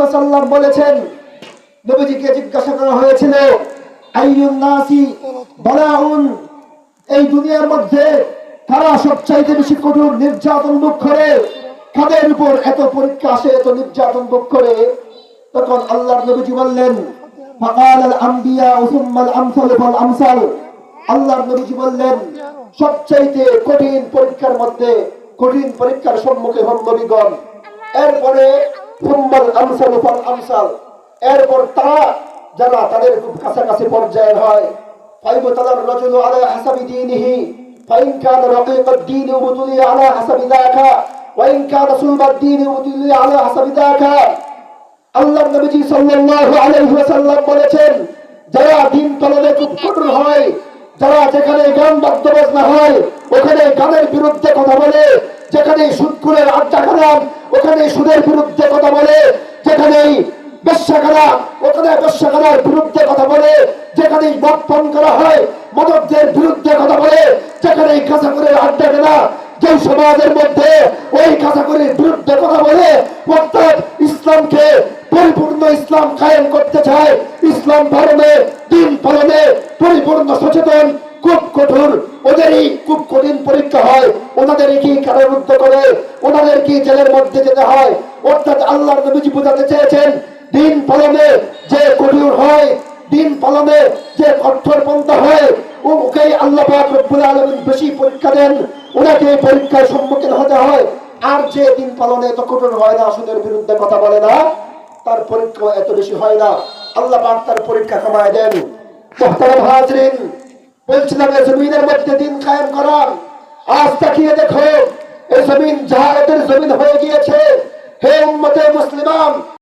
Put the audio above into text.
ওয়াসাল্লাম বলেছেন, নবীজিকে জিজ্ঞাসা করা হয়েছিল আইয়ুন নাসি বালাউন, এই দুনিয়ার মধ্যে কারা সবচাইতে বেশি কঠোর নির্যাতন ভোগ করে, কাদের উপর এত পরীক্ষা আসে, এত নির্যাতন ভোগ করে? তখন আল্লাহর নবীজি বললেন ফাকালাল আম্বিয়া সুম্মাল আমসালু ফাল আমসাল। আল্লাহর নবীজি বললেন সবচাইতে কঠিন পরীক্ষার মধ্যে কঠিন পরীক্ষার সম্মুখীন হন নবীগণ, এরপরে সুম্মাল আমসালু ফাল আমসাল, এরপর তারা যারা তাদের খুব কাছাকাছি পর্যায়ের হয়। ফাইবতালার রাজুলু আলা হাসাবি দীনিহি ফাইন কানা রাকিকাদ দীনি উবতুলি আলা হাসাবি যাকা ওয়া ইন কানা সুলবাদ দীনি উবতুলি আলা হাসাবি যাকা। আল্লাহর নবীজি সাল্লাল্লাহু আলাইহি ওয়াসাল্লাম বলেছেন, যারা দিন পালনে খুব কঠোর হয়, যারা যেখানে গান বাদ্য বাজনা হয় ওখানে গানের বিরুদ্ধে কথা বলে, যেখানে সুদখোরের আড্ডাখানা ওখানে সুদের বিরুদ্ধে কথা বলে, যেখানে বেশ্যাখানা ওখানে বেশ্যাখানার বিরুদ্ধে কথা বলে, যেখানে মদ পান করা হয় মদকদের বিরুদ্ধে কথা বলে, যেখানে গাঁজাখোরের আড্ডাখানা যে সমাজের মধ্যে ওই গাঁজাখোরের বিরুদ্ধে কথা বলে, অর্থাৎ ইসলামকে পরিপূর্ণ ইসলাম কায়েম করতে চায়, ইসলাম পালনে দিন পালনে পরিপূর্ণ সচেতন, খুব কঠোর, ওদেরই খুব কঠিন পরীক্ষা হয়, ওনাদেরই কি কারারুদ্ধ করে, ওনাদের কি জেলের মধ্যে যেতে হয়। অর্থাৎ আল্লাহর নবীজি বোঝাতে চেয়েছেন দিন পালনে যে কঠোর হয়, দিন পালনে যে কঠোরপন্থা হয়, ওকেই আল্লাহ পাক রব্বুল আলামিন বেশি পরীক্ষা দেন, ওনাকে পরীক্ষার সম্মুখীন হতে হয়। আর যে দিন পালনে এত কঠোর হয় না, সুদের বিরুদ্ধে কথা বলে না, তার পরীক্ষা এত বেশি হয় না, আল্লাহ পাক তার পরীক্ষা কমায় দেন। মুহতারাম হাজরিন, বলছিলাম এই জমিনের মধ্যে দিন কায়েম করা, আজ তাকিয়ে দেখো এই জমিন জাহালাতের জমিন হয়ে গিয়েছে। হে উম্মতে মুসলিমান,